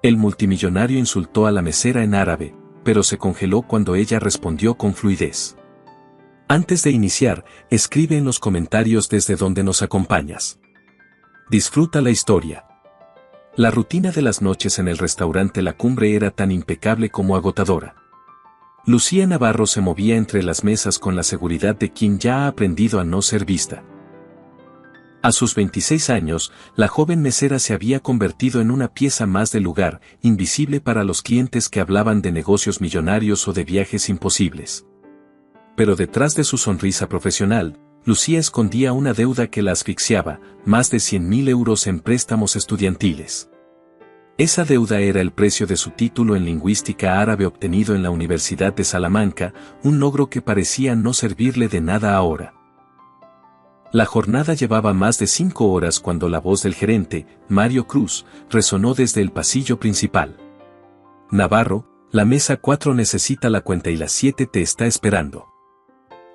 El multimillonario insultó a la mesera en árabe, pero se congeló cuando ella respondió con fluidez. Antes de iniciar, escribe en los comentarios desde donde nos acompañas. Disfruta la historia. La rutina de las noches en el restaurante La Cumbre era tan impecable como agotadora. Lucía Navarro se movía entre las mesas con la seguridad de quien ya ha aprendido a no ser vista. A sus 26 años, la joven mesera se había convertido en una pieza más del lugar, invisible para los clientes que hablaban de negocios millonarios o de viajes imposibles. Pero detrás de su sonrisa profesional, Lucía escondía una deuda que la asfixiaba, más de 100.000 euros en préstamos estudiantiles. Esa deuda era el precio de su título en lingüística árabe obtenido en la Universidad de Salamanca, un logro que parecía no servirle de nada ahora. La jornada llevaba más de 5 horas cuando la voz del gerente, Mario Cruz, resonó desde el pasillo principal. Navarro, la mesa 4 necesita la cuenta y la 7 te está esperando.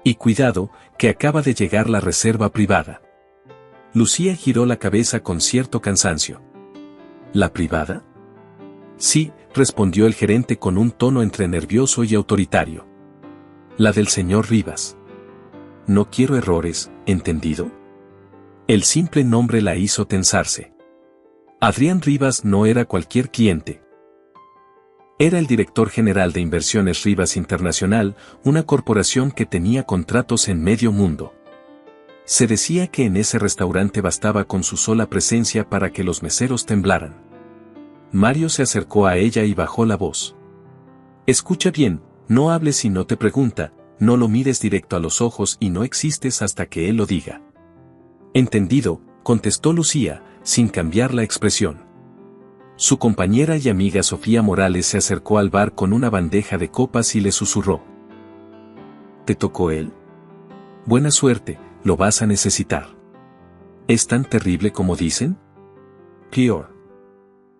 Y cuidado, que acaba de llegar la reserva privada. Lucía giró la cabeza con cierto cansancio. ¿La privada? Sí, respondió el gerente con un tono entre nervioso y autoritario. La del señor Rivas. No quiero errores, ¿entendido? El simple nombre la hizo tensarse. Adrián Rivas no era cualquier cliente. Era el director general de Inversiones Rivas Internacional, una corporación que tenía contratos en medio mundo. Se decía que en ese restaurante bastaba con su sola presencia para que los meseros temblaran. Mario se acercó a ella y bajó la voz. Escucha bien, no hables si no te pregunta, no lo mires directo a los ojos y no existes hasta que él lo diga. Entendido, contestó Lucía, sin cambiar la expresión. Su compañera y amiga Sofía Morales se acercó al bar con una bandeja de copas y le susurró. ¿Te tocó él? Buena suerte, lo vas a necesitar. ¿Es tan terrible como dicen? Peor.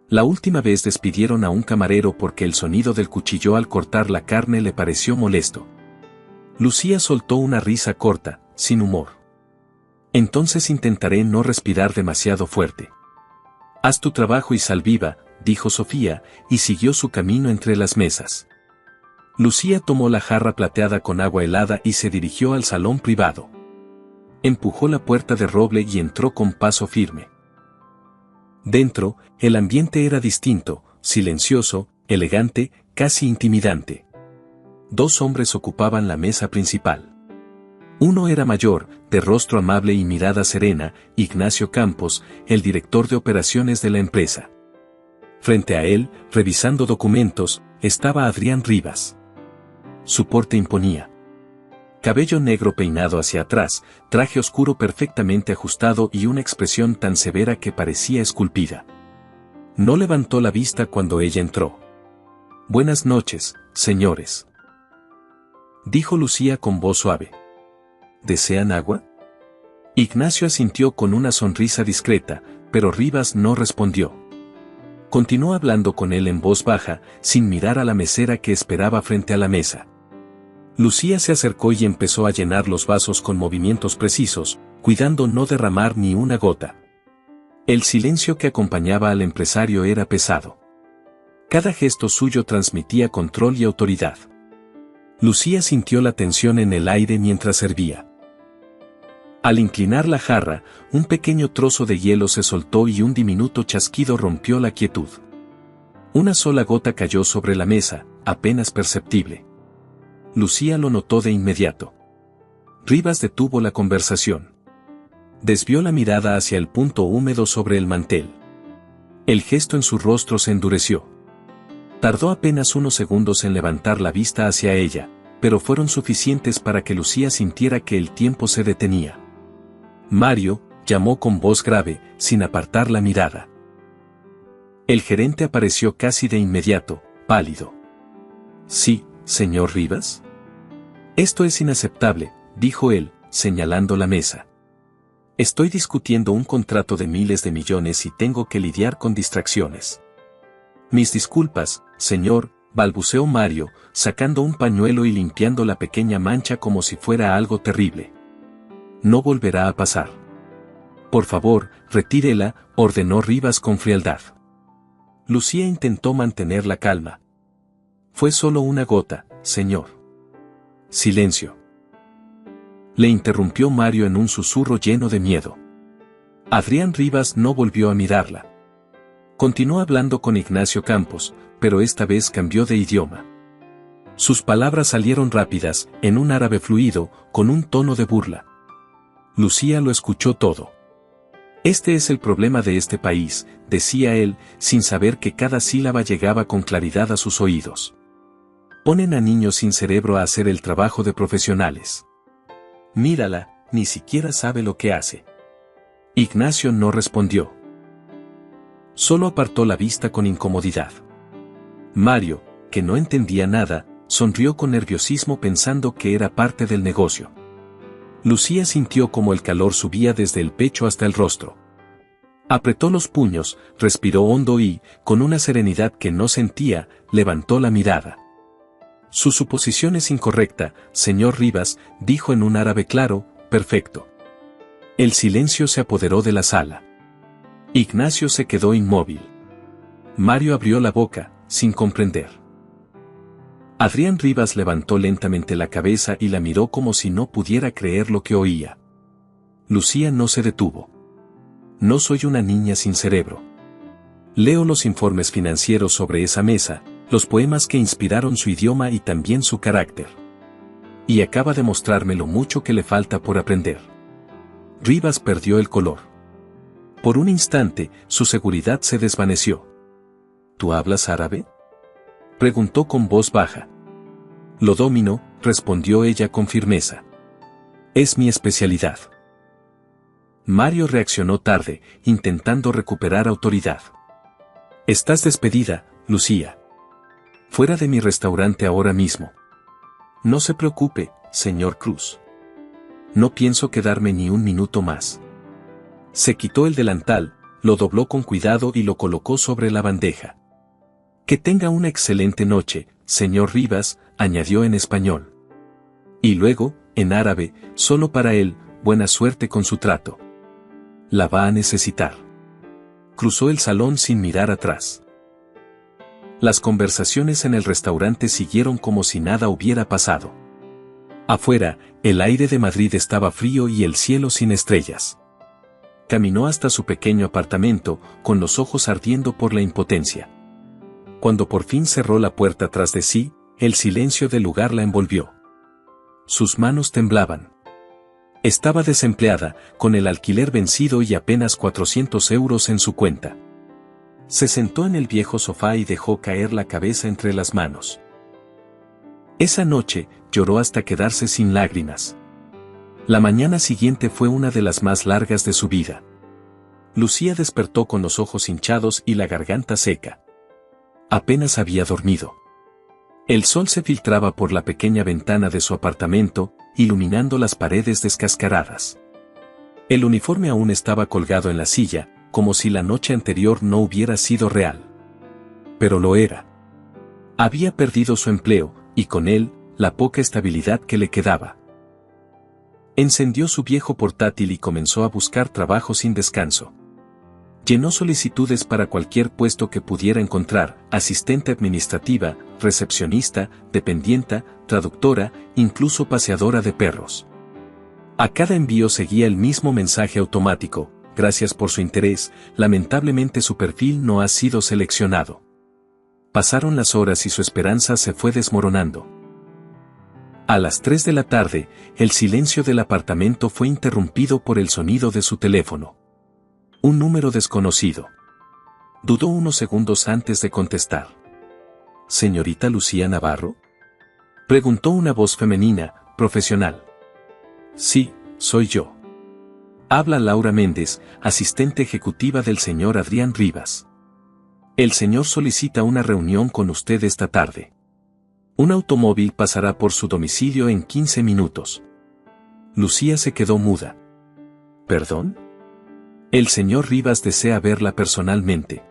La última vez despidieron a un camarero porque el sonido del cuchillo al cortar la carne le pareció molesto. Lucía soltó una risa corta, sin humor. Entonces intentaré no respirar demasiado fuerte. Haz tu trabajo y sal viva, dijo Sofía, y siguió su camino entre las mesas. Lucía tomó la jarra plateada con agua helada y se dirigió al salón privado. Empujó la puerta de roble y entró con paso firme. Dentro, el ambiente era distinto, silencioso, elegante, casi intimidante. 2 hombres ocupaban la mesa principal. Uno era mayor, de rostro amable y mirada serena, Ignacio Campos, el director de operaciones de la empresa. Frente a él, revisando documentos, estaba Adrián Rivas. Su porte imponía. Cabello negro peinado hacia atrás, traje oscuro perfectamente ajustado y una expresión tan severa que parecía esculpida. No levantó la vista cuando ella entró. Buenas noches, señores. Dijo Lucía con voz suave. ¿Desean agua? Ignacio asintió con una sonrisa discreta, pero Rivas no respondió. Continuó hablando con él en voz baja, sin mirar a la mesera que esperaba frente a la mesa. Lucía se acercó y empezó a llenar los vasos con movimientos precisos, cuidando no derramar ni una gota. El silencio que acompañaba al empresario era pesado. Cada gesto suyo transmitía control y autoridad. Lucía sintió la tensión en el aire mientras servía. Al inclinar la jarra, un pequeño trozo de hielo se soltó y un diminuto chasquido rompió la quietud. Una sola gota cayó sobre la mesa, apenas perceptible. Lucía lo notó de inmediato. Rivas detuvo la conversación. Desvió la mirada hacia el punto húmedo sobre el mantel. El gesto en su rostro se endureció. Tardó apenas unos segundos en levantar la vista hacia ella, pero fueron suficientes para que Lucía sintiera que el tiempo se detenía. Mario, llamó con voz grave, sin apartar la mirada. El gerente apareció casi de inmediato, pálido. Sí, señor Rivas. Esto es inaceptable, dijo él, señalando la mesa. Estoy discutiendo un contrato de miles de millones y tengo que lidiar con distracciones. Mis disculpas, señor, balbuceó Mario, sacando un pañuelo y limpiando la pequeña mancha como si fuera algo terrible. No volverá a pasar. Por favor, retírela, ordenó Rivas con frialdad. Lucía intentó mantener la calma. Fue solo una gota, señor. Silencio. Le interrumpió Mario en un susurro lleno de miedo. Adrián Rivas no volvió a mirarla. Continuó hablando con Ignacio Campos, pero esta vez cambió de idioma. Sus palabras salieron rápidas, en un árabe fluido, con un tono de burla. Lucía lo escuchó todo. Este es el problema de este país, decía él, sin saber que cada sílaba llegaba con claridad a sus oídos. Ponen a niños sin cerebro a hacer el trabajo de profesionales. Mírala, ni siquiera sabe lo que hace. Ignacio no respondió. Solo apartó la vista con incomodidad. Mario, que no entendía nada, sonrió con nerviosismo pensando que era parte del negocio. Lucía sintió como el calor subía desde el pecho hasta el rostro. Apretó los puños, respiró hondo y, con una serenidad que no sentía, levantó la mirada. Su suposición es incorrecta, señor Rivas, dijo en un árabe claro, perfecto. El silencio se apoderó de la sala. Ignacio se quedó inmóvil. Mario abrió la boca, sin comprender. Adrián Rivas levantó lentamente la cabeza y la miró como si no pudiera creer lo que oía. Lucía no se detuvo. No soy una niña sin cerebro. Leo los informes financieros sobre esa mesa, los poemas que inspiraron su idioma y también su carácter. Y acaba de mostrarme lo mucho que le falta por aprender. Rivas perdió el color. Por un instante, su seguridad se desvaneció. ¿Tú hablas árabe?, preguntó con voz baja. Lo domino, respondió ella con firmeza. Es mi especialidad. Mario reaccionó tarde, intentando recuperar autoridad. Estás despedida, Lucía. Fuera de mi restaurante ahora mismo. No se preocupe, señor Cruz. No pienso quedarme ni un minuto más. Se quitó el delantal, lo dobló con cuidado y lo colocó sobre la bandeja. Que tenga una excelente noche, señor Rivas, añadió en español. Y luego, en árabe, solo para él, buena suerte con su trato. La va a necesitar. Cruzó el salón sin mirar atrás. Las conversaciones en el restaurante siguieron como si nada hubiera pasado. Afuera, el aire de Madrid estaba frío y el cielo sin estrellas. Caminó hasta su pequeño apartamento, con los ojos ardiendo por la impotencia. Cuando por fin cerró la puerta tras de sí, el silencio del lugar la envolvió. Sus manos temblaban. Estaba desempleada, con el alquiler vencido y apenas 400 euros en su cuenta. Se sentó en el viejo sofá y dejó caer la cabeza entre las manos. Esa noche, lloró hasta quedarse sin lágrimas. La mañana siguiente fue una de las más largas de su vida. Lucía despertó con los ojos hinchados y la garganta seca. Apenas había dormido. El sol se filtraba por la pequeña ventana de su apartamento, iluminando las paredes descascaradas. El uniforme aún estaba colgado en la silla, como si la noche anterior no hubiera sido real. Pero lo era. Había perdido su empleo, y con él, la poca estabilidad que le quedaba. Encendió su viejo portátil y comenzó a buscar trabajo sin descanso. Llenó solicitudes para cualquier puesto que pudiera encontrar, asistente administrativa, recepcionista, dependienta, traductora, incluso paseadora de perros. A cada envío seguía el mismo mensaje automático: gracias por su interés, lamentablemente su perfil no ha sido seleccionado. Pasaron las horas y su esperanza se fue desmoronando. A las 3 de la tarde, el silencio del apartamento fue interrumpido por el sonido de su teléfono. Un número desconocido. Dudó unos segundos antes de contestar. ¿Señorita Lucía Navarro?, preguntó una voz femenina, profesional. Sí, soy yo. Habla Laura Méndez, asistente ejecutiva del señor Adrián Rivas. El señor solicita una reunión con usted esta tarde. Un automóvil pasará por su domicilio en 15 minutos. Lucía se quedó muda. ¿Perdón? El señor Rivas desea verla personalmente.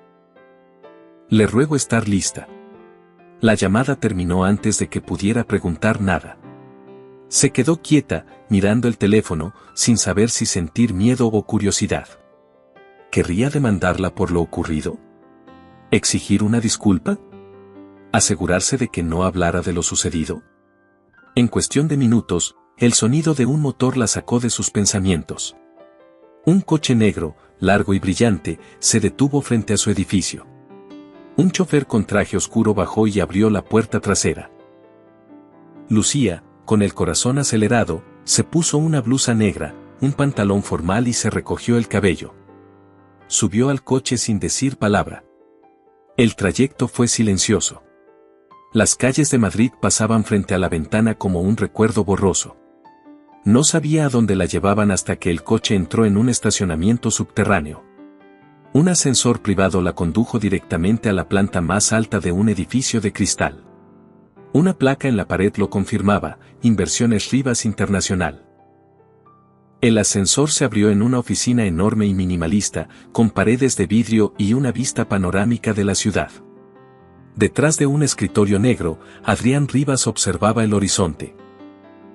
Le ruego estar lista. La llamada terminó antes de que pudiera preguntar nada. Se quedó quieta, mirando el teléfono, sin saber si sentir miedo o curiosidad. ¿Querría demandarla por lo ocurrido? ¿Exigir una disculpa? ¿Asegurarse de que no hablara de lo sucedido? En cuestión de minutos, el sonido de un motor la sacó de sus pensamientos. Un coche negro, largo y brillante, se detuvo frente a su edificio. Un chofer con traje oscuro bajó y abrió la puerta trasera. Lucía, con el corazón acelerado, se puso una blusa negra, un pantalón formal y se recogió el cabello. Subió al coche sin decir palabra. El trayecto fue silencioso. Las calles de Madrid pasaban frente a la ventana como un recuerdo borroso. No sabía a dónde la llevaban hasta que el coche entró en un estacionamiento subterráneo. Un ascensor privado la condujo directamente a la planta más alta de un edificio de cristal. Una placa en la pared lo confirmaba: Inversiones Rivas Internacional. El ascensor se abrió en una oficina enorme y minimalista, con paredes de vidrio y una vista panorámica de la ciudad. Detrás de un escritorio negro, Adrián Rivas observaba el horizonte.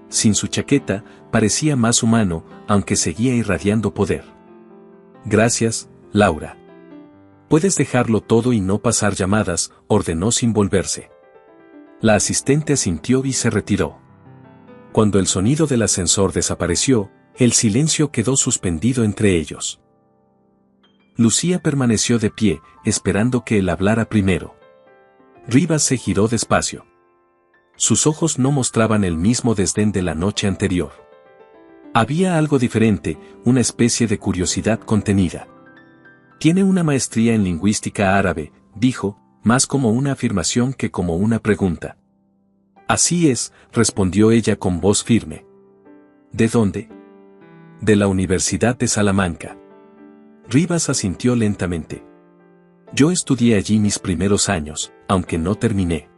Sin su chaqueta, parecía más humano, aunque seguía irradiando poder. «Gracias, Laura. Puedes dejarlo todo y no pasar llamadas», ordenó sin volverse. La asistente asintió y se retiró. Cuando el sonido del ascensor desapareció, el silencio quedó suspendido entre ellos. Lucía permaneció de pie, esperando que él hablara primero. Rivas se giró despacio. Sus ojos no mostraban el mismo desdén de la noche anterior. Había algo diferente, una especie de curiosidad contenida. «Tiene una maestría en lingüística árabe», dijo, más como una afirmación que como una pregunta. «Así es», respondió ella con voz firme. «¿De dónde?» «De la Universidad de Salamanca». Rivas asintió lentamente. «Yo estudié allí mis primeros años, aunque no terminé.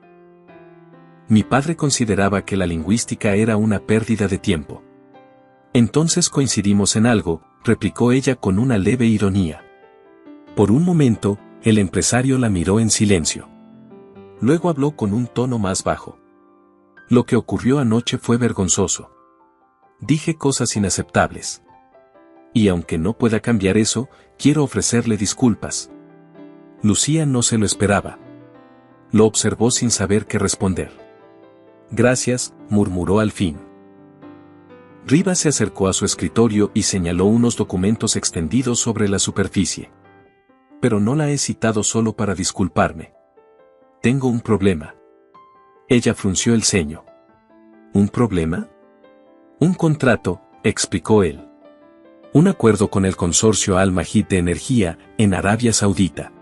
Mi padre consideraba que la lingüística era una pérdida de tiempo». «Entonces coincidimos en algo», replicó ella con una leve ironía. Por un momento, el empresario la miró en silencio. Luego habló con un tono más bajo. «Lo que ocurrió anoche fue vergonzoso. Dije cosas inaceptables. Y aunque no pueda cambiar eso, quiero ofrecerle disculpas». Lucía no se lo esperaba. Lo observó sin saber qué responder. «Gracias», murmuró al fin. Rivas se acercó a su escritorio y señaló unos documentos extendidos sobre la superficie. «Pero no la he citado solo para disculparme. Tengo un problema». Ella frunció el ceño. «¿Un problema?» «Un contrato», explicó él. «Un acuerdo con el consorcio Al Majid de Energía, en Arabia Saudita.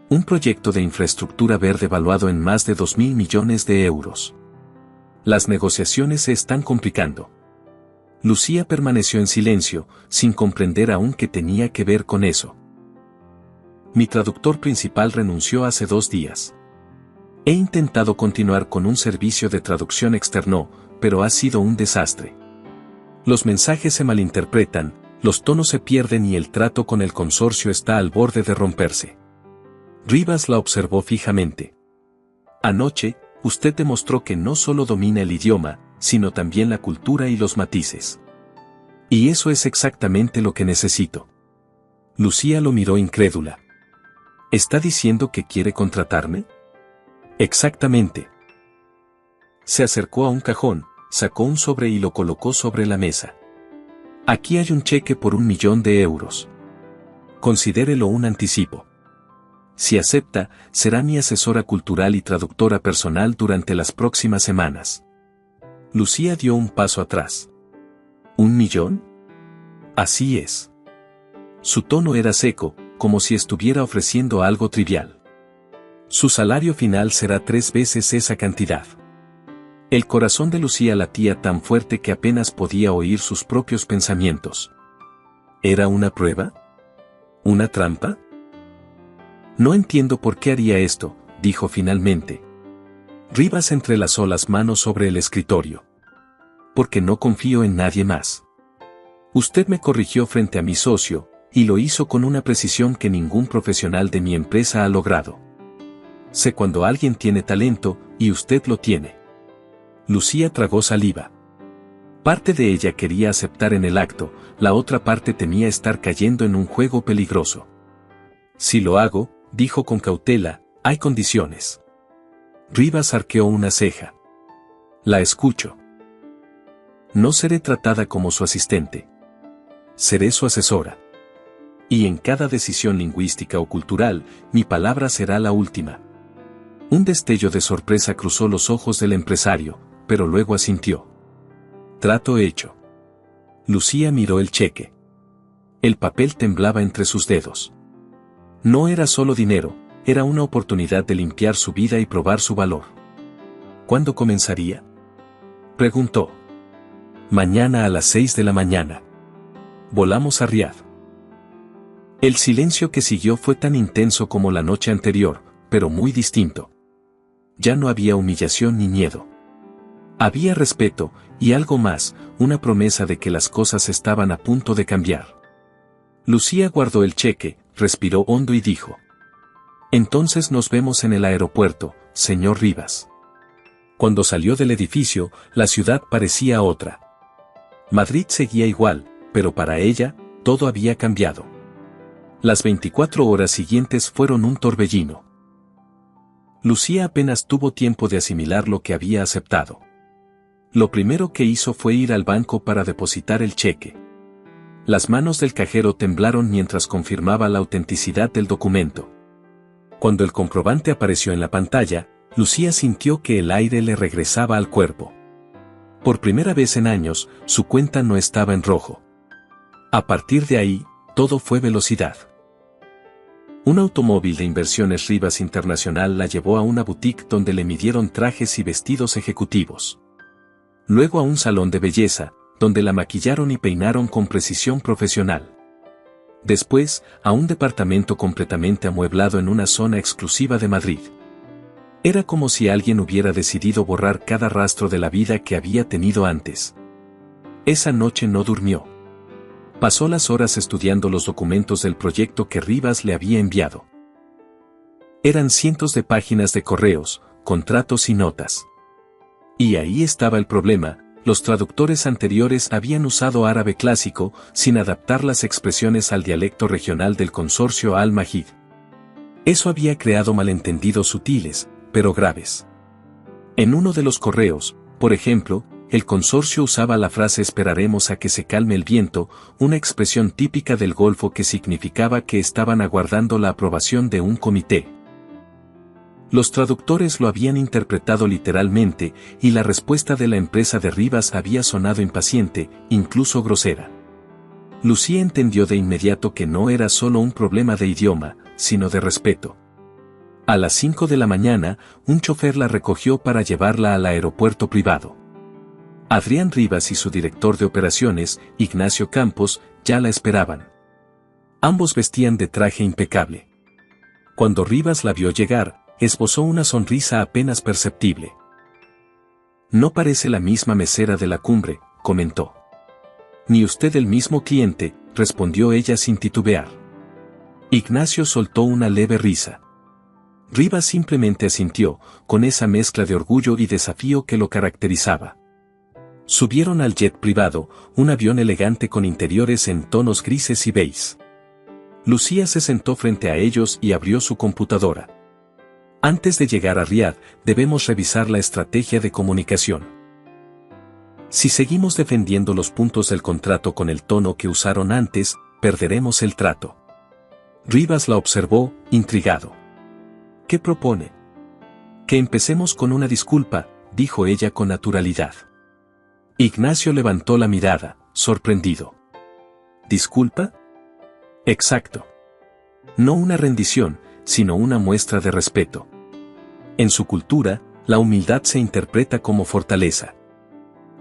Un proyecto de infraestructura verde valuado en más de 2.000 millones de euros. Las negociaciones se están complicando». Lucía permaneció en silencio, sin comprender aún qué tenía que ver con eso. «Mi traductor principal renunció hace 2 días. He intentado continuar con un servicio de traducción externo, pero ha sido un desastre. Los mensajes se malinterpretan, los tonos se pierden y el trato con el consorcio está al borde de romperse». Rivas la observó fijamente. «Anoche, usted demostró que no solo domina el idioma, sino también la cultura y los matices. Y eso es exactamente lo que necesito». Lucía lo miró incrédula. «¿Está diciendo que quiere contratarme?» «Exactamente». Se acercó a un cajón, sacó un sobre y lo colocó sobre la mesa. «Aquí hay un cheque por 1 millón de euros. Considérelo un anticipo. Si acepta, será mi asesora cultural y traductora personal durante las próximas semanas». Lucía dio un paso atrás. «¿1 millón? Así es». Su tono era seco, como si estuviera ofreciendo algo trivial. «Su salario final será 3 veces esa cantidad». El corazón de Lucía latía tan fuerte que apenas podía oír sus propios pensamientos. ¿Era una prueba? ¿Una trampa? «No entiendo por qué haría esto», dijo finalmente. Rivas entrelazó las manos sobre el escritorio. «Porque no confío en nadie más. Usted me corrigió frente a mi socio, y lo hizo con una precisión que ningún profesional de mi empresa ha logrado. Sé cuando alguien tiene talento, y usted lo tiene». Lucía tragó saliva. Parte de ella quería aceptar en el acto, la otra parte temía estar cayendo en un juego peligroso. «Si lo hago», dijo con cautela, hay condiciones. Rivas arqueó una ceja. La escucho. No seré tratada como su asistente. Seré su asesora. Y en cada decisión lingüística o cultural, mi palabra será la última. Un destello de sorpresa cruzó los ojos del empresario, pero luego asintió. Trato hecho. Lucía miró el cheque. El papel temblaba entre sus dedos. No era solo dinero, era una oportunidad de limpiar su vida y probar su valor. ¿Cuándo comenzaría?, preguntó. Mañana a las 6 de la mañana. Volamos a Riad. El silencio que siguió fue tan intenso como la noche anterior, pero muy distinto. Ya no había humillación ni miedo. Había respeto, y algo más, una promesa de que las cosas estaban a punto de cambiar. Lucía guardó el cheque, respiró hondo y dijo: entonces nos vemos en el aeropuerto, señor Rivas. Cuando salió del edificio, la ciudad parecía otra. Madrid seguía igual, pero para ella, todo había cambiado. Las 24 horas siguientes fueron un torbellino. Lucía apenas tuvo tiempo de asimilar lo que había aceptado. Lo primero que hizo fue ir al banco para depositar el cheque. Las manos del cajero temblaron mientras confirmaba la autenticidad del documento. Cuando el comprobante apareció en la pantalla, Lucía sintió que el aire le regresaba al cuerpo. Por primera vez en años, su cuenta no estaba en rojo. A partir de ahí, todo fue velocidad. Un automóvil de inversiones Rivas Internacional la llevó a una boutique donde le midieron trajes y vestidos ejecutivos. Luego a un salón de belleza, donde la maquillaron y peinaron con precisión profesional. Después, a un departamento completamente amueblado en una zona exclusiva de Madrid. Era como si alguien hubiera decidido borrar cada rastro de la vida que había tenido antes. Esa noche no durmió. Pasó las horas estudiando los documentos del proyecto que Rivas le había enviado. Eran cientos de páginas de correos, contratos y notas. Y ahí estaba el problema: los traductores anteriores habían usado árabe clásico, sin adaptar las expresiones al dialecto regional del consorcio Al-Majid. Eso había creado malentendidos sutiles, pero graves. En uno de los correos, por ejemplo, el consorcio usaba la frase esperaremos a que se calme el viento, una expresión típica del Golfo que significaba que estaban aguardando la aprobación de un comité. Los traductores lo habían interpretado literalmente, y la respuesta de la empresa de Rivas había sonado impaciente, incluso grosera. Lucía entendió de inmediato que no era solo un problema de idioma, sino de respeto. A las 5 de la mañana, un chofer la recogió para llevarla al aeropuerto privado. Adrián Rivas y su director de operaciones, Ignacio Campos, ya la esperaban. Ambos vestían de traje impecable. Cuando Rivas la vio llegar, esbozó una sonrisa apenas perceptible. No parece la misma mesera de la cumbre, comentó. Ni usted el mismo cliente, respondió ella sin titubear. Ignacio soltó una leve risa. Rivas simplemente asintió, con esa mezcla de orgullo y desafío que lo caracterizaba. Subieron al jet privado, un avión elegante con interiores en tonos grises y beige. Lucía se sentó frente a ellos y abrió su computadora. Antes de llegar a Riad, debemos revisar la estrategia de comunicación. Si seguimos defendiendo los puntos del contrato con el tono que usaron antes, perderemos el trato. Rivas la observó, intrigado. ¿Qué propone? Que empecemos con una disculpa, dijo ella con naturalidad. Ignacio levantó la mirada, sorprendido. ¿Disculpa? Exacto. No una rendición, sino una muestra de respeto. En su cultura, la humildad se interpreta como fortaleza.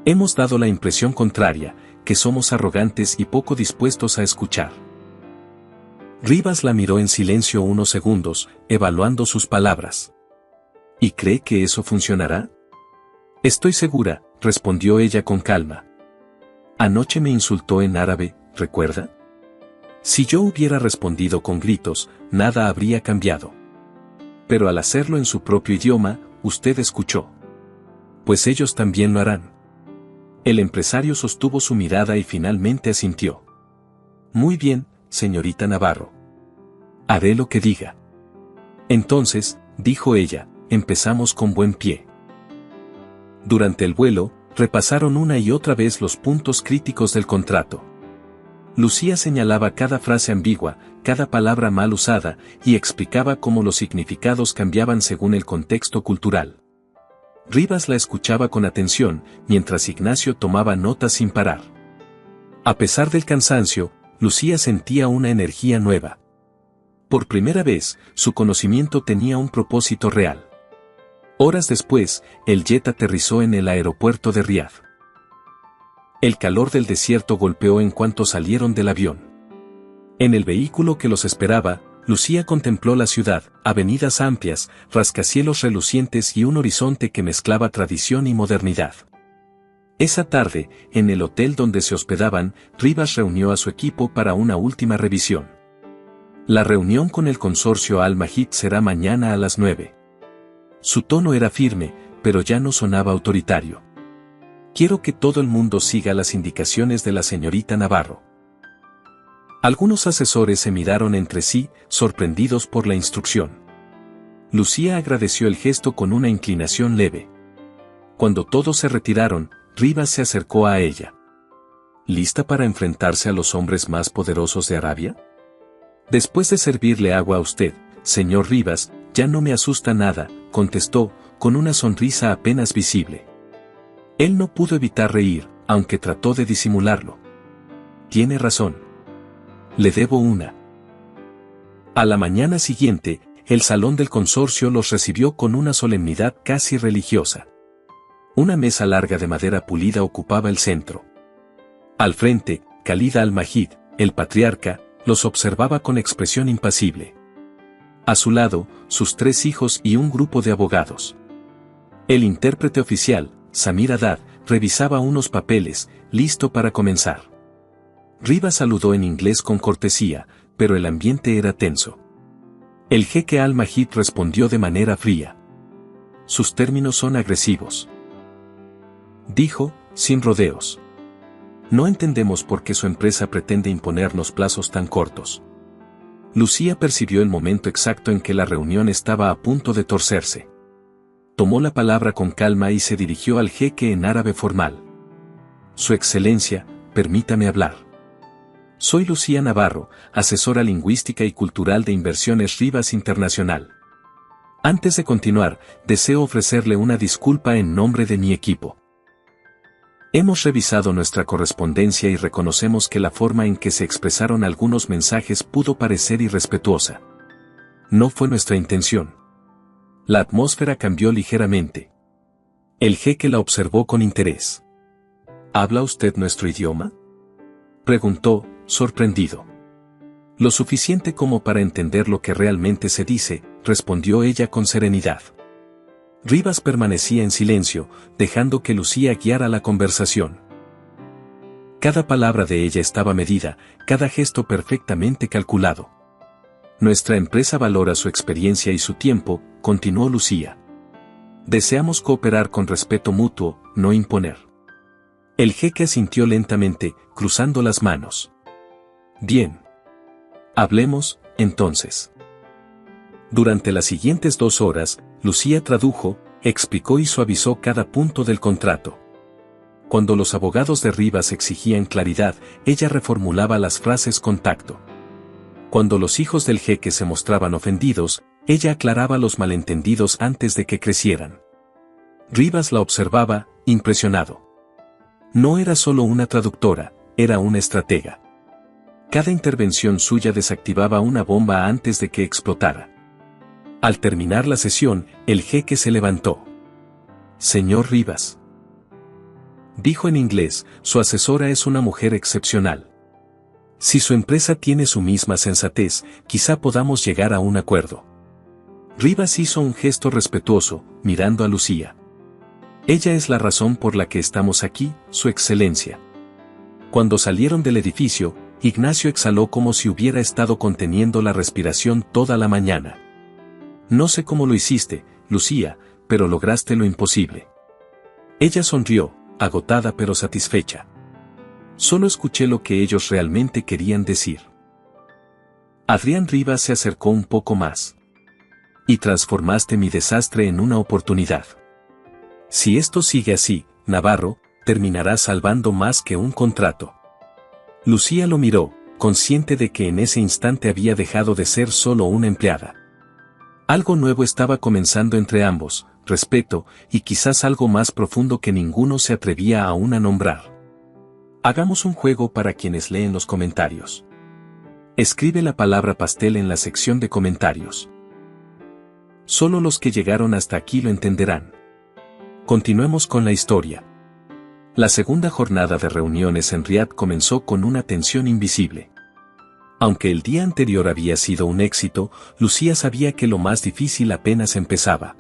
Hemos dado la impresión contraria, que somos arrogantes y poco dispuestos a escuchar. Rivas la miró en silencio unos segundos, evaluando sus palabras. ¿Y cree que eso funcionará? Estoy segura, respondió ella con calma. Anoche me insultó en árabe, ¿recuerda? Si yo hubiera respondido con gritos, nada habría cambiado. Pero al hacerlo en su propio idioma, usted escuchó. Pues ellos también lo harán. El empresario sostuvo su mirada y finalmente asintió. Muy bien, señorita Navarro. Haré lo que diga. Entonces, dijo ella, empezamos con buen pie. Durante el vuelo, repasaron una y otra vez los puntos críticos del contrato. Lucía señalaba cada frase ambigua, cada palabra mal usada, y explicaba cómo los significados cambiaban según el contexto cultural. Rivas la escuchaba con atención, mientras Ignacio tomaba notas sin parar. A pesar del cansancio, Lucía sentía una energía nueva. Por primera vez, su conocimiento tenía un propósito real. Horas después, el jet aterrizó en el aeropuerto de Riad. El calor del desierto golpeó en cuanto salieron del avión. En el vehículo que los esperaba, Lucía contempló la ciudad, avenidas amplias, rascacielos relucientes y un horizonte que mezclaba tradición y modernidad. Esa tarde, en el hotel donde se hospedaban, Rivas reunió a su equipo para una última revisión. La reunión con el consorcio Al Mahid será mañana a las 9. Su tono era firme, pero ya no sonaba autoritario. Quiero que todo el mundo siga las indicaciones de la señorita Navarro. Algunos asesores se miraron entre sí, sorprendidos por la instrucción. Lucía agradeció el gesto con una inclinación leve. Cuando todos se retiraron, Rivas se acercó a ella. ¿Lista para enfrentarse a los hombres más poderosos de Arabia? Después de servirle agua a usted, señor Rivas, ya no me asusta nada, contestó, con una sonrisa apenas visible. Él no pudo evitar reír, aunque trató de disimularlo. Tiene razón. Le debo una. A la mañana siguiente, el salón del consorcio los recibió con una solemnidad casi religiosa. Una mesa larga de madera pulida ocupaba el centro. Al frente, Khalid al-Mahid, el patriarca, los observaba con expresión impasible. A su lado, sus 3 hijos y un grupo de abogados. El intérprete oficial, Samir Haddad, revisaba unos papeles, listo para comenzar. Rivas saludó en inglés con cortesía, pero el ambiente era tenso. El jeque al-Mahid respondió de manera fría. Sus términos son agresivos. Dijo, sin rodeos. No entendemos por qué su empresa pretende imponernos plazos tan cortos. Lucía percibió el momento exacto en que la reunión estaba a punto de torcerse. Tomó la palabra con calma y se dirigió al jeque en árabe formal. Su excelencia, permítame hablar. Soy Lucía Navarro, asesora lingüística y cultural de Inversiones Rivas Internacional. Antes de continuar, deseo ofrecerle una disculpa en nombre de mi equipo. Hemos revisado nuestra correspondencia y reconocemos que la forma en que se expresaron algunos mensajes pudo parecer irrespetuosa. No fue nuestra intención. La atmósfera cambió ligeramente. El jeque la observó con interés. ¿Habla usted nuestro idioma?, preguntó, sorprendido. Lo suficiente como para entender lo que realmente se dice, respondió ella con serenidad. Rivas permanecía en silencio, dejando que Lucía guiara la conversación. Cada palabra de ella estaba medida, cada gesto perfectamente calculado. Nuestra empresa valora su experiencia y su tiempo, continuó Lucía. Deseamos cooperar con respeto mutuo, no imponer. El jeque asintió lentamente, cruzando las manos. Bien. Hablemos, entonces. Durante las siguientes 2 horas, Lucía tradujo, explicó y suavizó cada punto del contrato. Cuando los abogados de Rivas exigían claridad, ella reformulaba las frases con tacto. Cuando los hijos del jeque se mostraban ofendidos, ella aclaraba los malentendidos antes de que crecieran. Rivas la observaba, impresionado. No era solo una traductora, era una estratega. Cada intervención suya desactivaba una bomba antes de que explotara. Al terminar la sesión, el jeque se levantó. Señor Rivas, dijo en inglés, su asesora es una mujer excepcional. Si su empresa tiene su misma sensatez, quizá podamos llegar a un acuerdo. Rivas hizo un gesto respetuoso, mirando a Lucía. Ella es la razón por la que estamos aquí, su excelencia. Cuando salieron del edificio, Ignacio exhaló como si hubiera estado conteniendo la respiración toda la mañana. No sé cómo lo hiciste, Lucía, pero lograste lo imposible. Ella sonrió, agotada pero satisfecha. Solo escuché lo que ellos realmente querían decir. Adrián Rivas se acercó un poco más. Y transformaste mi desastre en una oportunidad. Si esto sigue así, Navarro, terminarás salvando más que un contrato. Lucía lo miró, consciente de que en ese instante había dejado de ser solo una empleada. Algo nuevo estaba comenzando entre ambos, respeto, y quizás algo más profundo que ninguno se atrevía aún a nombrar. Hagamos un juego para quienes leen los comentarios. Escribe la palabra pastel en la sección de comentarios. Solo los que llegaron hasta aquí lo entenderán. Continuemos con la historia. La segunda jornada de reuniones en Riad comenzó con una tensión invisible. Aunque el día anterior había sido un éxito, Lucía sabía que lo más difícil apenas empezaba.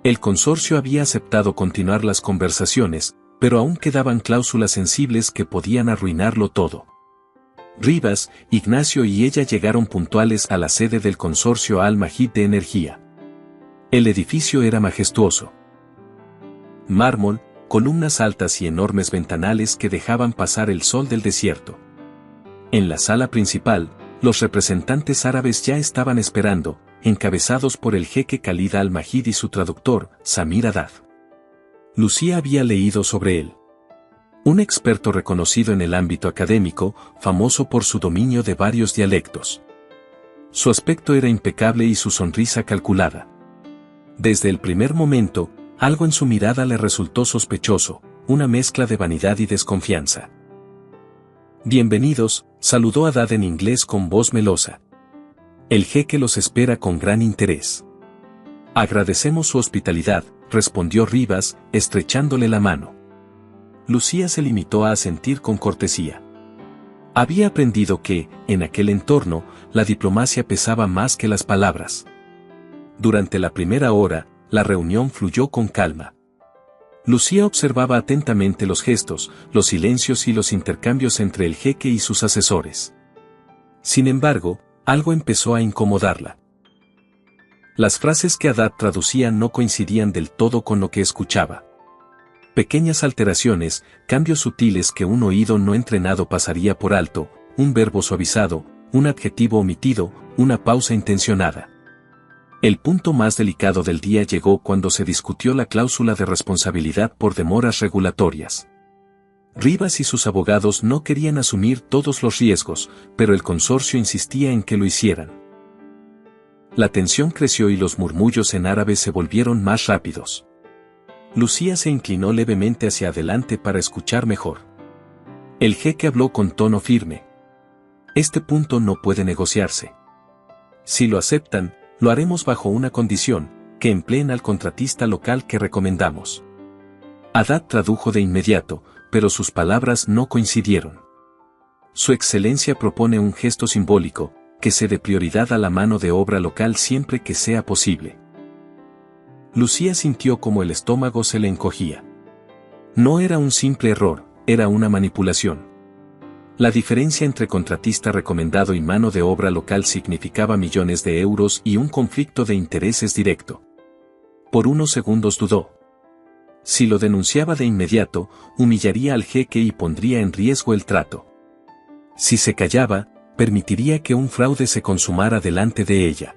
El consorcio había aceptado continuar las conversaciones, pero aún quedaban cláusulas sensibles que podían arruinarlo todo. Rivas, Ignacio y ella llegaron puntuales a la sede del consorcio Al-Majid de Energía. El edificio era majestuoso. Mármol, columnas altas y enormes ventanales que dejaban pasar el sol del desierto. En la sala principal, los representantes árabes ya estaban esperando, encabezados por el jeque Khalid Al-Majid y su traductor, Samir Haddad. Lucía había leído sobre él. Un experto reconocido en el ámbito académico, famoso por su dominio de varios dialectos. Su aspecto era impecable y su sonrisa calculada. Desde el primer momento, algo en su mirada le resultó sospechoso, una mezcla de vanidad y desconfianza. Bienvenidos, saludó Haddad en inglés con voz melosa. El jeque los espera con gran interés. Agradecemos su hospitalidad, respondió Rivas, estrechándole la mano. Lucía se limitó a asentir con cortesía. Había aprendido que, en aquel entorno, la diplomacia pesaba más que las palabras. Durante la primera hora, la reunión fluyó con calma. Lucía observaba atentamente los gestos, los silencios y los intercambios entre el jeque y sus asesores. Sin embargo, algo empezó a incomodarla. Las frases que Haddad traducía no coincidían del todo con lo que escuchaba. Pequeñas alteraciones, cambios sutiles que un oído no entrenado pasaría por alto, un verbo suavizado, un adjetivo omitido, una pausa intencionada. El punto más delicado del día llegó cuando se discutió la cláusula de responsabilidad por demoras regulatorias. Rivas y sus abogados no querían asumir todos los riesgos, pero el consorcio insistía en que lo hicieran. La tensión creció y los murmullos en árabe se volvieron más rápidos. Lucía se inclinó levemente hacia adelante para escuchar mejor. El jeque habló con tono firme. Este punto no puede negociarse. Si lo aceptan, lo haremos bajo una condición, que empleen al contratista local que recomendamos. Haddad tradujo de inmediato, pero sus palabras no coincidieron. Su excelencia propone un gesto simbólico, que se dé prioridad a la mano de obra local siempre que sea posible. Lucía sintió como el estómago se le encogía. No era un simple error, era una manipulación. La diferencia entre contratista recomendado y mano de obra local significaba millones de euros y un conflicto de intereses directo. Por unos segundos dudó. Si lo denunciaba de inmediato, humillaría al jeque y pondría en riesgo el trato. Si se callaba, permitiría que un fraude se consumara delante de ella.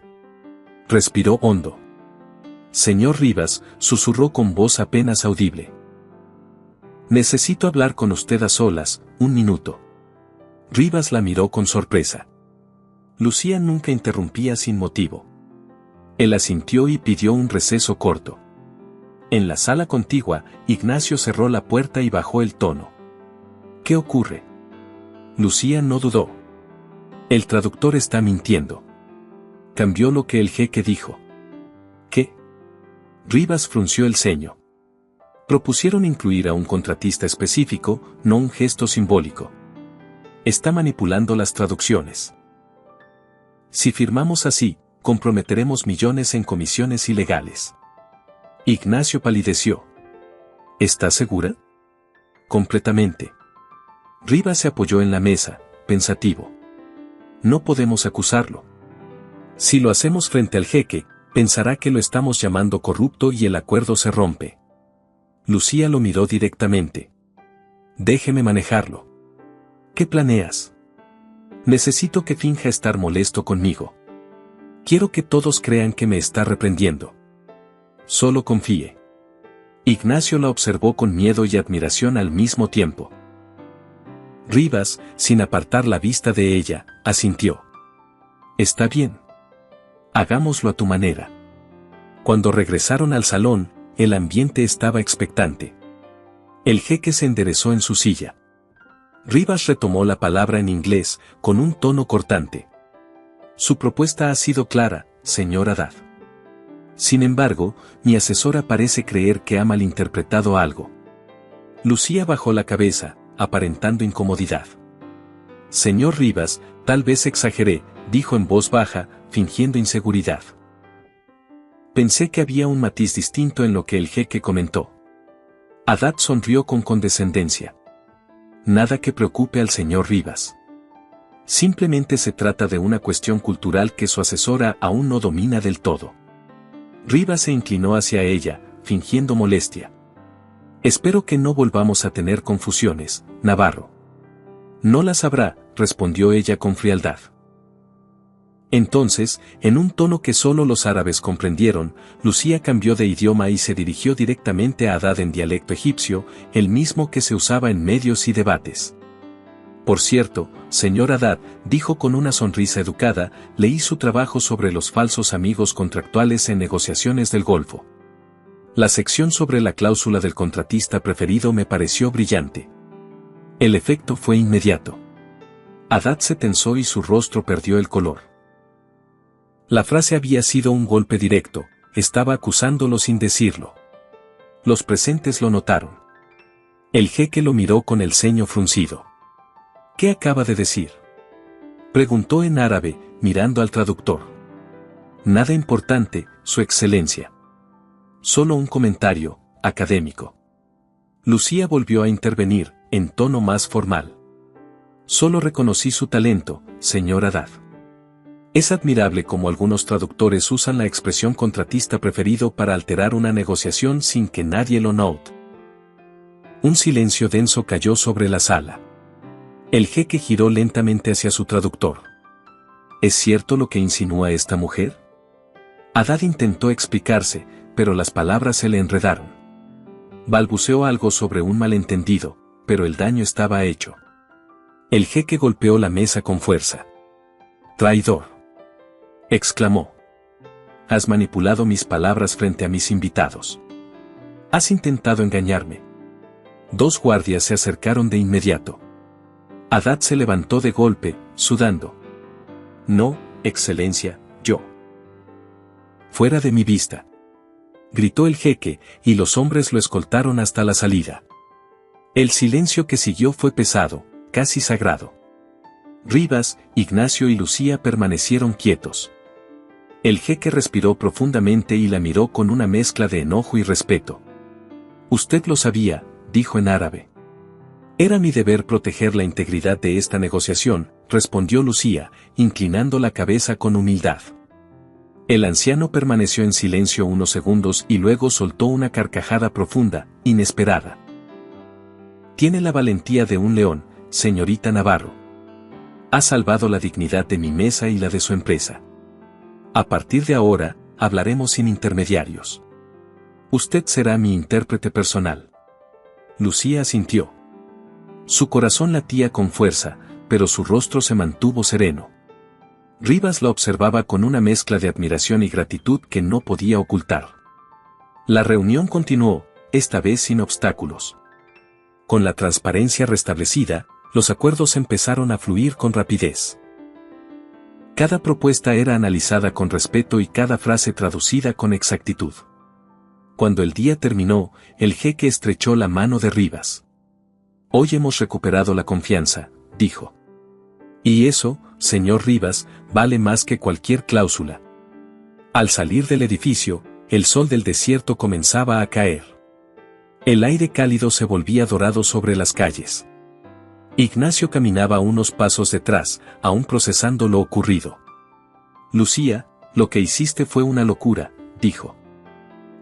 Respiró hondo. Señor Rivas, susurró con voz apenas audible. Necesito hablar con usted a solas, un minuto. Rivas la miró con sorpresa. Lucía nunca interrumpía sin motivo. Él asintió y pidió un receso corto. En la sala contigua, Ignacio cerró la puerta y bajó el tono. ¿Qué ocurre? Lucía no dudó. El traductor está mintiendo. Cambió lo que el jeque dijo. ¿Qué? Rivas frunció el ceño. Propusieron incluir a un contratista específico, no un gesto simbólico. Está manipulando las traducciones. Si firmamos así, comprometeremos millones en comisiones ilegales. Ignacio palideció. ¿Estás segura? Completamente. Rivas se apoyó en la mesa, pensativo. No podemos acusarlo. Si lo hacemos frente al jeque, pensará que lo estamos llamando corrupto y el acuerdo se rompe. Lucía lo miró directamente. Déjeme manejarlo. ¿Qué planeas? Necesito que finja estar molesto conmigo. Quiero que todos crean que me está reprendiendo. Solo confíe. Ignacio la observó con miedo y admiración al mismo tiempo. Rivas, sin apartar la vista de ella, asintió. Está bien. Hagámoslo a tu manera. Cuando regresaron al salón, el ambiente estaba expectante. El jeque se enderezó en su silla. Rivas retomó la palabra en inglés, con un tono cortante. Su propuesta ha sido clara, señor Haddad. Sin embargo, mi asesora parece creer que ha malinterpretado algo. Lucía bajó la cabeza, aparentando incomodidad. Señor Rivas, tal vez exageré, dijo en voz baja, fingiendo inseguridad. Pensé que había un matiz distinto en lo que el jeque comentó. Haddad sonrió con condescendencia. Nada que preocupe al señor Rivas. Simplemente se trata de una cuestión cultural que su asesora aún no domina del todo. Rivas se inclinó hacia ella, fingiendo molestia. Espero que no volvamos a tener confusiones, Navarro. No las habrá, respondió ella con frialdad. Entonces, en un tono que solo los árabes comprendieron, Lucía cambió de idioma y se dirigió directamente a Haddad en dialecto egipcio, el mismo que se usaba en medios y debates. Por cierto, señor Haddad, dijo con una sonrisa educada, leí su trabajo sobre los falsos amigos contractuales en negociaciones del Golfo. La sección sobre la cláusula del contratista preferido me pareció brillante. El efecto fue inmediato. Haddad se tensó y su rostro perdió el color. La frase había sido un golpe directo, estaba acusándolo sin decirlo. Los presentes lo notaron. El jeque lo miró con el ceño fruncido. ¿Qué acaba de decir?, preguntó en árabe, mirando al traductor. Nada importante, Su Excelencia. Solo un comentario, académico. Lucía volvió a intervenir, en tono más formal. Solo reconocí su talento, señor Haddad. Es admirable cómo algunos traductores usan la expresión contratista preferido para alterar una negociación sin que nadie lo note. Un silencio denso cayó sobre la sala. El jeque giró lentamente hacia su traductor. ¿Es cierto lo que insinúa esta mujer? Haddad intentó explicarse, pero las palabras se le enredaron. Balbuceó algo sobre un malentendido, pero el daño estaba hecho. El jeque golpeó la mesa con fuerza. «Traidor», exclamó. «Has manipulado mis palabras frente a mis invitados. Has intentado engañarme». Dos guardias se acercaron de inmediato. Haddad se levantó de golpe, sudando. «No, Excelencia, yo». «Fuera de mi vista», gritó el jeque, y los hombres lo escoltaron hasta la salida. El silencio que siguió fue pesado, casi sagrado. Rivas, Ignacio y Lucía permanecieron quietos. El jeque respiró profundamente y la miró con una mezcla de enojo y respeto. «Usted lo sabía», dijo en árabe. «Era mi deber proteger la integridad de esta negociación», respondió Lucía, inclinando la cabeza con humildad. El anciano permaneció en silencio unos segundos y luego soltó una carcajada profunda, inesperada. «Tiene la valentía de un león, señorita Navarro. Ha salvado la dignidad de mi mesa y la de su empresa. A partir de ahora, hablaremos sin intermediarios. Usted será mi intérprete personal». Lucía asintió. Su corazón latía con fuerza, pero su rostro se mantuvo sereno. Rivas la observaba con una mezcla de admiración y gratitud que no podía ocultar. La reunión continuó, esta vez sin obstáculos. Con la transparencia restablecida, los acuerdos empezaron a fluir con rapidez. Cada propuesta era analizada con respeto y cada frase traducida con exactitud. Cuando el día terminó, el jeque estrechó la mano de Rivas. «Hoy hemos recuperado la confianza», dijo. «Y eso, señor Rivas, vale más que cualquier cláusula». Al salir del edificio, el sol del desierto comenzaba a caer. El aire cálido se volvía dorado sobre las calles. Ignacio caminaba unos pasos detrás, aún procesando lo ocurrido. «Lucía, lo que hiciste fue una locura», dijo.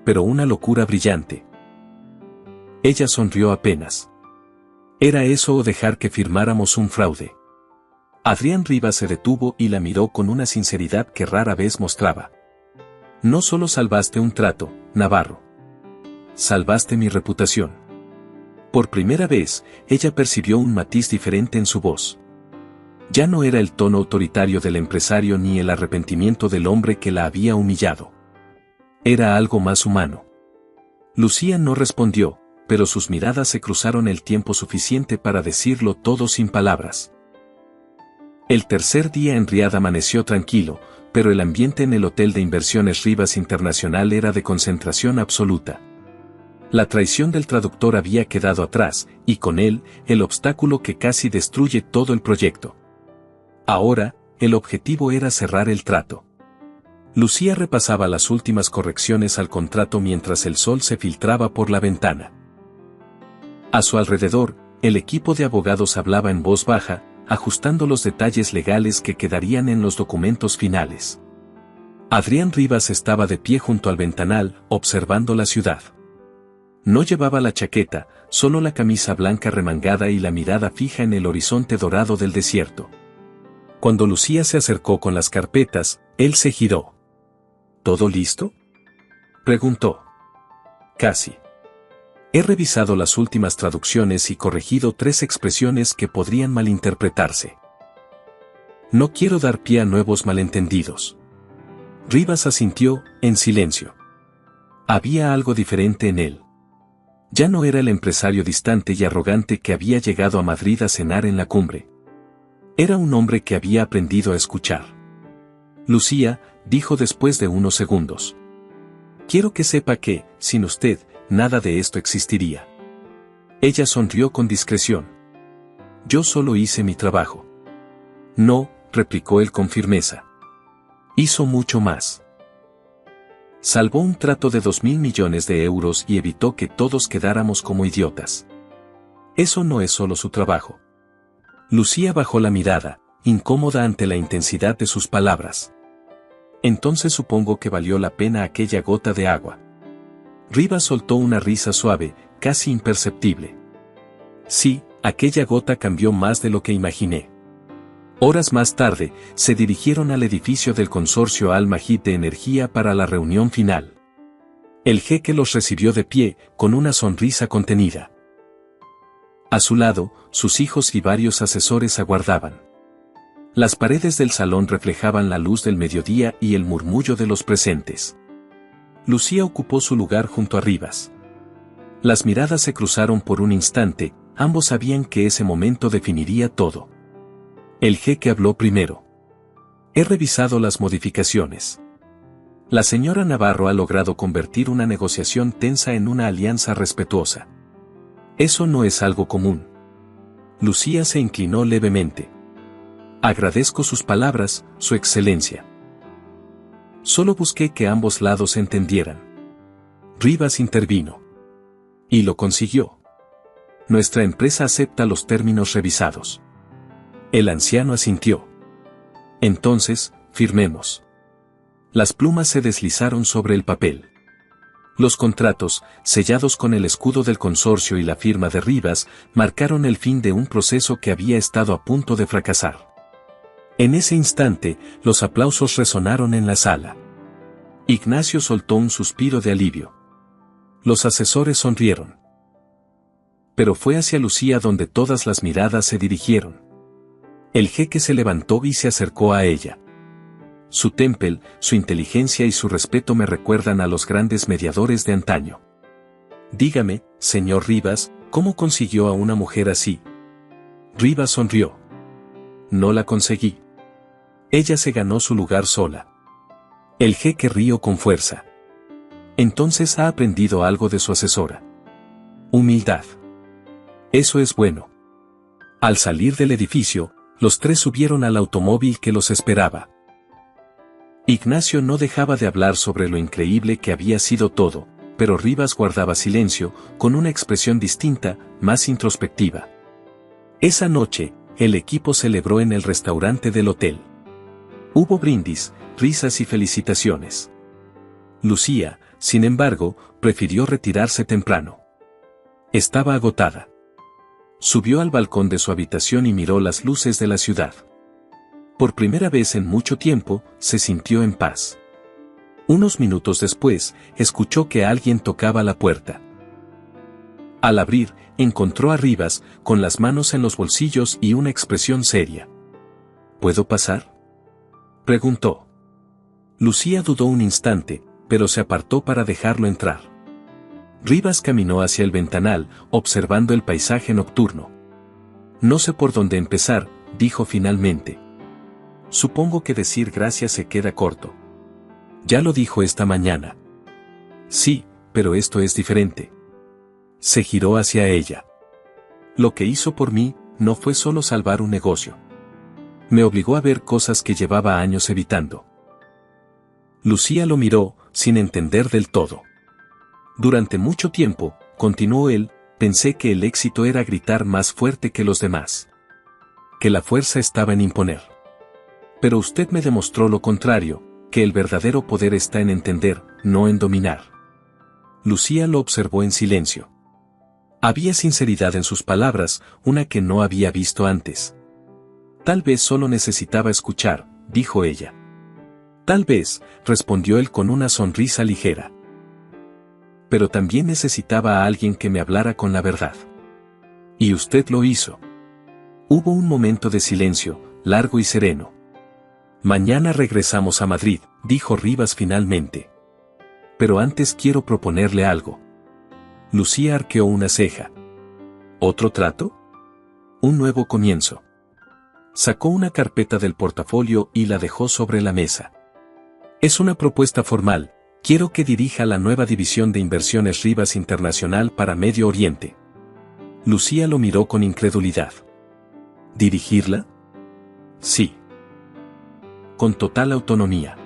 «Pero una locura brillante». Ella sonrió apenas. «¿Era eso o dejar que firmáramos un fraude?». Adrián Rivas se detuvo y la miró con una sinceridad que rara vez mostraba. No solo salvaste un trato, Navarro. Salvaste mi reputación. Por primera vez, ella percibió un matiz diferente en su voz. Ya no era el tono autoritario del empresario ni el arrepentimiento del hombre que la había humillado. Era algo más humano. Lucía no respondió, pero sus miradas se cruzaron el tiempo suficiente para decirlo todo sin palabras. El tercer día en Riad amaneció tranquilo, pero el ambiente en el Hotel de Inversiones Rivas Internacional era de concentración absoluta. La traición del traductor había quedado atrás, y con él, el obstáculo que casi destruye todo el proyecto. Ahora, el objetivo era cerrar el trato. Lucía repasaba las últimas correcciones al contrato mientras el sol se filtraba por la ventana. A su alrededor, el equipo de abogados hablaba en voz baja, ajustando los detalles legales que quedarían en los documentos finales. Adrián Rivas estaba de pie junto al ventanal, observando la ciudad. No llevaba la chaqueta, solo la camisa blanca remangada y la mirada fija en el horizonte dorado del desierto. Cuando Lucía se acercó con las carpetas, él se giró. ¿Todo listo?, preguntó. Casi. He revisado las últimas traducciones y corregido 3 expresiones que podrían malinterpretarse. No quiero dar pie a nuevos malentendidos. Rivas asintió, en silencio. Había algo diferente en él. Ya no era el empresario distante y arrogante que había llegado a Madrid a cenar en la cumbre. Era un hombre que había aprendido a escuchar. Lucía, dijo después de unos segundos. Quiero que sepa que, sin usted, nada de esto existiría. Ella sonrió con discreción. Yo solo hice mi trabajo. No, replicó él con firmeza. Hizo mucho más. Salvó un trato de 2.000 millones de euros y evitó que todos quedáramos como idiotas. Eso no es solo su trabajo. Lucía bajó la mirada, incómoda ante la intensidad de sus palabras. Entonces supongo que valió la pena aquella gota de agua. Rivas soltó una risa suave, casi imperceptible. Sí, aquella gota cambió más de lo que imaginé. Horas más tarde, se dirigieron al edificio del consorcio Al-Majid de Energía para la reunión final. El jeque los recibió de pie, con una sonrisa contenida. A su lado, sus hijos y varios asesores aguardaban. Las paredes del salón reflejaban la luz del mediodía y el murmullo de los presentes. Lucía ocupó su lugar junto a Rivas. Las miradas se cruzaron por un instante, ambos sabían que ese momento definiría todo. El jeque habló primero. He revisado las modificaciones. La señora Navarro ha logrado convertir una negociación tensa en una alianza respetuosa. Eso no es algo común. Lucía se inclinó levemente. Agradezco sus palabras, Su Excelencia. Solo busqué que ambos lados entendieran. Rivas intervino. Y lo consiguió. Nuestra empresa acepta los términos revisados. El anciano asintió. Entonces, firmemos. Las plumas se deslizaron sobre el papel. Los contratos, sellados con el escudo del consorcio y la firma de Rivas, marcaron el fin de un proceso que había estado a punto de fracasar. En ese instante, los aplausos resonaron en la sala. Ignacio soltó un suspiro de alivio. Los asesores sonrieron. Pero fue hacia Lucía donde todas las miradas se dirigieron. El jeque se levantó y se acercó a ella. Su temple, su inteligencia y su respeto me recuerdan a los grandes mediadores de antaño. Dígame, señor Rivas, ¿cómo consiguió a una mujer así? Rivas sonrió. No la conseguí. Ella se ganó su lugar sola. El jeque rió con fuerza. Entonces ha aprendido algo de su asesora. Humildad. Eso es bueno. Al salir del edificio, los 3 subieron al automóvil que los esperaba. Ignacio no dejaba de hablar sobre lo increíble que había sido todo, pero Rivas guardaba silencio, con una expresión distinta, más introspectiva. Esa noche, el equipo celebró en el restaurante del hotel. Hubo brindis, risas y felicitaciones. Lucía, sin embargo, prefirió retirarse temprano. Estaba agotada. Subió al balcón de su habitación y miró las luces de la ciudad. Por primera vez en mucho tiempo, se sintió en paz. Unos minutos después, escuchó que alguien tocaba la puerta. Al abrir, encontró a Rivas, con las manos en los bolsillos y una expresión seria. ¿Puedo pasar?, preguntó. Lucía dudó un instante, pero se apartó para dejarlo entrar. Rivas caminó hacia el ventanal, observando el paisaje nocturno. No sé por dónde empezar, dijo finalmente. Supongo que decir gracias se queda corto. Ya lo dijo esta mañana. Sí, pero esto es diferente. Se giró hacia ella. Lo que hizo por mí, no fue solo salvar un negocio. Me obligó a ver cosas que llevaba años evitando. Lucía lo miró, sin entender del todo. Durante mucho tiempo, continuó él, pensé que el éxito era gritar más fuerte que los demás. Que la fuerza estaba en imponer. Pero usted me demostró lo contrario, que el verdadero poder está en entender, no en dominar. Lucía lo observó en silencio. Había sinceridad en sus palabras, una que no había visto antes. Tal vez solo necesitaba escuchar, dijo ella. Tal vez, respondió él con una sonrisa ligera. Pero también necesitaba a alguien que me hablara con la verdad. Y usted lo hizo. Hubo un momento de silencio, largo y sereno. Mañana regresamos a Madrid, dijo Rivas finalmente. Pero antes quiero proponerle algo. Lucía arqueó una ceja. ¿Otro trato? Un nuevo comienzo. Sacó una carpeta del portafolio y la dejó sobre la mesa. Es una propuesta formal, quiero que dirija la nueva división de inversiones Rivas Internacional para Medio Oriente. Lucía lo miró con incredulidad. ¿Dirigirla? Sí. Con total autonomía.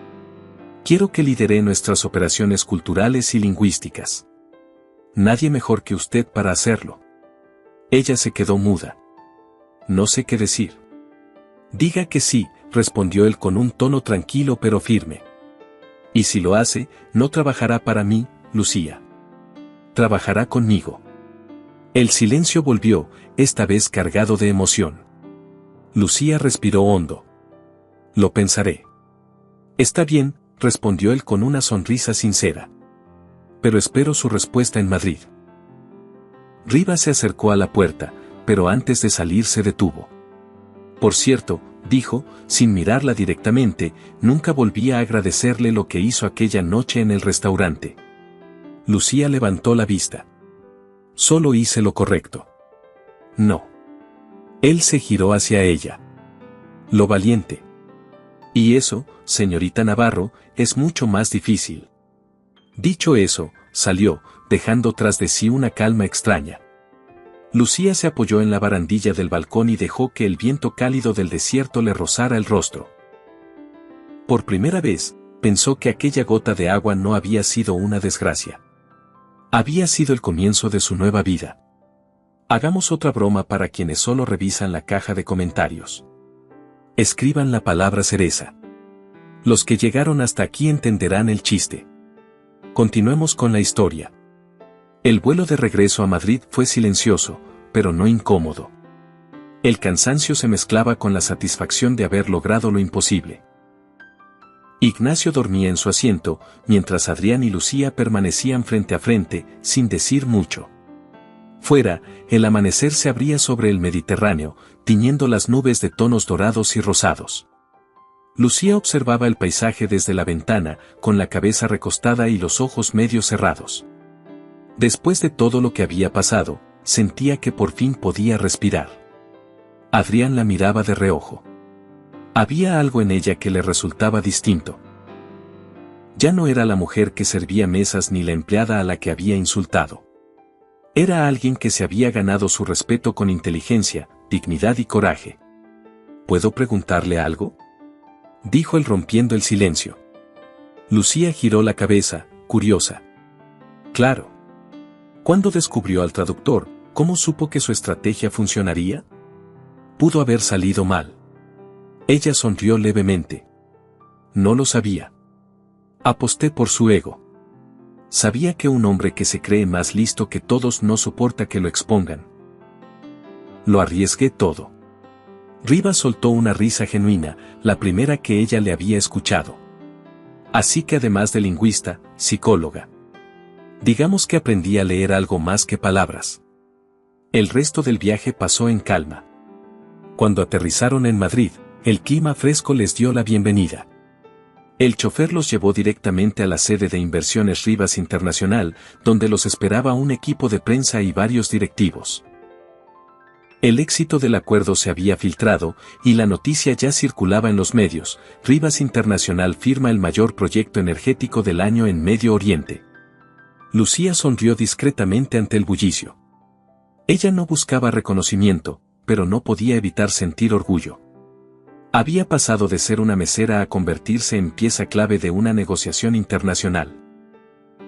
Quiero que lidere nuestras operaciones culturales y lingüísticas. Nadie mejor que usted para hacerlo. Ella se quedó muda. No sé qué decir. Diga que sí, respondió él con un tono tranquilo pero firme. Y si lo hace, no trabajará para mí, Lucía. Trabajará conmigo. El silencio volvió, esta vez cargado de emoción. Lucía respiró hondo. Lo pensaré. Está bien, respondió él con una sonrisa sincera. Pero espero su respuesta en Madrid. Rivas se acercó a la puerta, pero antes de salir se detuvo. Por cierto, dijo, sin mirarla directamente, nunca volví a agradecerle lo que hizo aquella noche en el restaurante. Lucía levantó la vista. Solo hice lo correcto. No. Él se giró hacia ella. Lo valiente. Y eso, señorita Navarro, es mucho más difícil. Dicho eso, salió, dejando tras de sí una calma extraña. Lucía se apoyó en la barandilla del balcón y dejó que el viento cálido del desierto le rozara el rostro. Por primera vez, pensó que aquella gota de agua no había sido una desgracia. Había sido el comienzo de su nueva vida. Hagamos otra broma para quienes solo revisan la caja de comentarios. Escriban la palabra cereza. Los que llegaron hasta aquí entenderán el chiste. Continuemos con la historia. El vuelo de regreso a Madrid fue silencioso, pero no incómodo. El cansancio se mezclaba con la satisfacción de haber logrado lo imposible. Ignacio dormía en su asiento, mientras Adrián y Lucía permanecían frente a frente, sin decir mucho. Fuera, el amanecer se abría sobre el Mediterráneo, tiñendo las nubes de tonos dorados y rosados. Lucía observaba el paisaje desde la ventana, con la cabeza recostada y los ojos medio cerrados. Después de todo lo que había pasado, sentía que por fin podía respirar. Adrián la miraba de reojo. Había algo en ella que le resultaba distinto. Ya no era la mujer que servía mesas ni la empleada a la que había insultado. Era alguien que se había ganado su respeto con inteligencia, dignidad y coraje. ¿Puedo preguntarle algo?, dijo él rompiendo el silencio. Lucía giró la cabeza, curiosa. Claro. ¿Cuándo descubrió al traductor? ¿Cómo supo que su estrategia funcionaría? Pudo haber salido mal. Ella sonrió levemente. No lo sabía. Aposté por su ego. Sabía que un hombre que se cree más listo que todos no soporta que lo expongan. Lo arriesgué todo. Rivas soltó una risa genuina, la primera que ella le había escuchado. Así que además de lingüista, psicóloga. Digamos que aprendí a leer algo más que palabras. El resto del viaje pasó en calma. Cuando aterrizaron en Madrid, el clima fresco les dio la bienvenida. El chofer los llevó directamente a la sede de Inversiones Rivas Internacional, donde los esperaba un equipo de prensa y varios directivos. El éxito del acuerdo se había filtrado, y la noticia ya circulaba en los medios: Rivas Internacional firma el mayor proyecto energético del año en Medio Oriente. Lucía sonrió discretamente ante el bullicio. Ella no buscaba reconocimiento, pero no podía evitar sentir orgullo. Había pasado de ser una mesera a convertirse en pieza clave de una negociación internacional.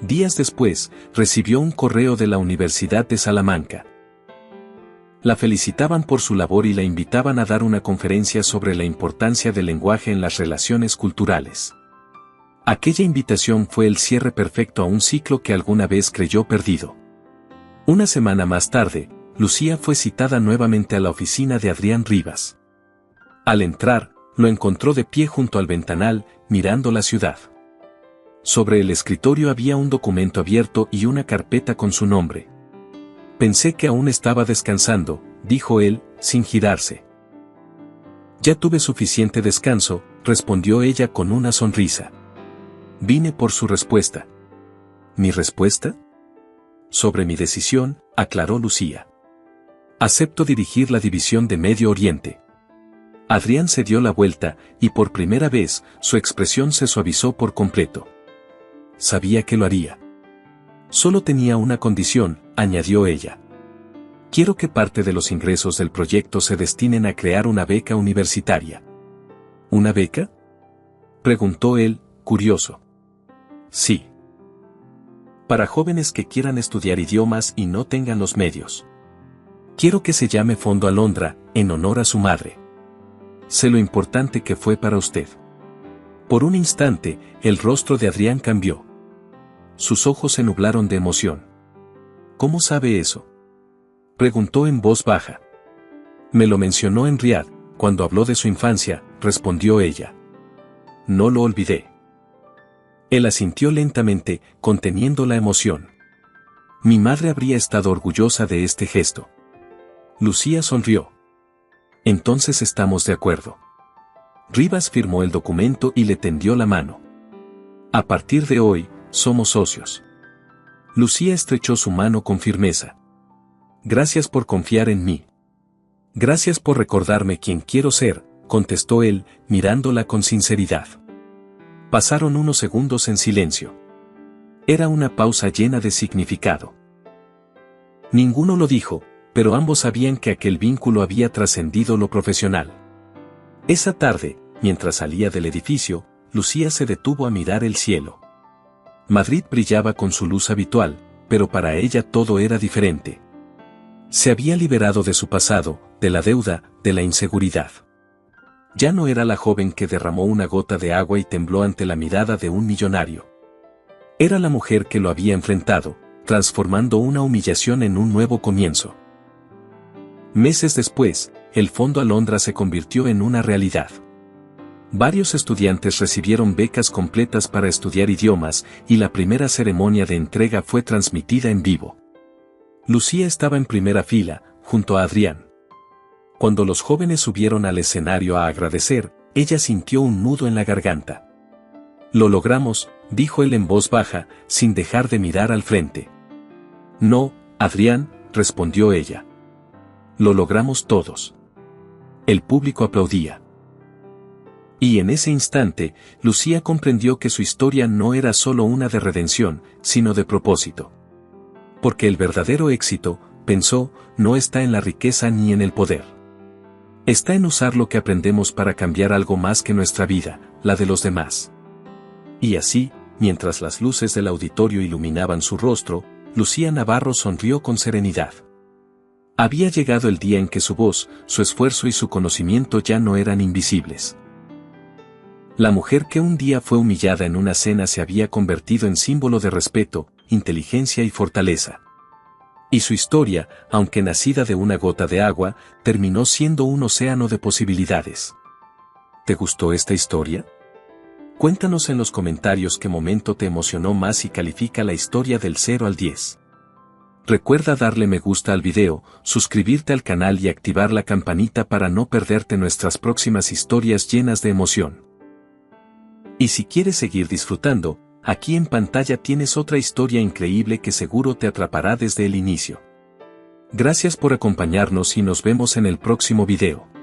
Días después, recibió un correo de la Universidad de Salamanca. La felicitaban por su labor y la invitaban a dar una conferencia sobre la importancia del lenguaje en las relaciones culturales. Aquella invitación fue el cierre perfecto a un ciclo que alguna vez creyó perdido. Una semana más tarde, Lucía fue citada nuevamente a la oficina de Adrián Rivas. Al entrar, lo encontró de pie junto al ventanal, mirando la ciudad. Sobre el escritorio había un documento abierto y una carpeta con su nombre. Pensé que aún estaba descansando, dijo él, sin girarse. Ya tuve suficiente descanso, respondió ella con una sonrisa. Vine por su respuesta. ¿Mi respuesta? Sobre mi decisión, aclaró Lucía. Acepto dirigir la división de Medio Oriente. Adrián se dio la vuelta, y por primera vez, su expresión se suavizó por completo. Sabía que lo haría. Solo tenía una condición, añadió ella. Quiero que parte de los ingresos del proyecto se destinen a crear una beca universitaria. ¿Una beca?, preguntó él, curioso. Sí. Para jóvenes que quieran estudiar idiomas y no tengan los medios. Quiero que se llame Fondo Alondra, en honor a su madre. Sé lo importante que fue para usted. Por un instante, el rostro de Adrián cambió. Sus ojos se nublaron de emoción. ¿Cómo sabe eso?, preguntó en voz baja. Me lo mencionó en Riad, cuando habló de su infancia, respondió ella. No lo olvidé. Él asintió lentamente, conteniendo la emoción. Mi madre habría estado orgullosa de este gesto. Lucía sonrió. Entonces estamos de acuerdo. Rivas firmó el documento y le tendió la mano. A partir de hoy, somos socios. Lucía estrechó su mano con firmeza. Gracias por confiar en mí. Gracias por recordarme quién quiero ser, contestó él, mirándola con sinceridad. Pasaron unos segundos en silencio. Era una pausa llena de significado. Ninguno lo dijo, pero ambos sabían que aquel vínculo había trascendido lo profesional. Esa tarde, mientras salía del edificio, Lucía se detuvo a mirar el cielo. Madrid brillaba con su luz habitual, pero para ella todo era diferente. Se había liberado de su pasado, de la deuda, de la inseguridad. Ya no era la joven que derramó una gota de agua y tembló ante la mirada de un millonario. Era la mujer que lo había enfrentado, transformando una humillación en un nuevo comienzo. Meses después, el Fondo Alondra se convirtió en una realidad. Varios estudiantes recibieron becas completas para estudiar idiomas, y la primera ceremonia de entrega fue transmitida en vivo. Lucía estaba en primera fila, junto a Adrián. Cuando los jóvenes subieron al escenario a agradecer, ella sintió un nudo en la garganta. Lo logramos, dijo él en voz baja, sin dejar de mirar al frente. No, Adrián, respondió ella. Lo logramos todos. El público aplaudía. Y en ese instante, Lucía comprendió que su historia no era solo una de redención, sino de propósito. Porque el verdadero éxito, pensó, no está en la riqueza ni en el poder. Está en usar lo que aprendemos para cambiar algo más que nuestra vida, la de los demás. Y así, mientras las luces del auditorio iluminaban su rostro, Lucía Navarro sonrió con serenidad. Había llegado el día en que su voz, su esfuerzo y su conocimiento ya no eran invisibles. La mujer que un día fue humillada en una cena se había convertido en símbolo de respeto, inteligencia y fortaleza. Y su historia, aunque nacida de una gota de agua, terminó siendo un océano de posibilidades. ¿Te gustó esta historia? Cuéntanos en los comentarios qué momento te emocionó más y califica la historia del 0 al 10. Recuerda darle me gusta al video, suscribirte al canal y activar la campanita para no perderte nuestras próximas historias llenas de emoción. Y si quieres seguir disfrutando, aquí en pantalla tienes otra historia increíble que seguro te atrapará desde el inicio. Gracias por acompañarnos y nos vemos en el próximo video.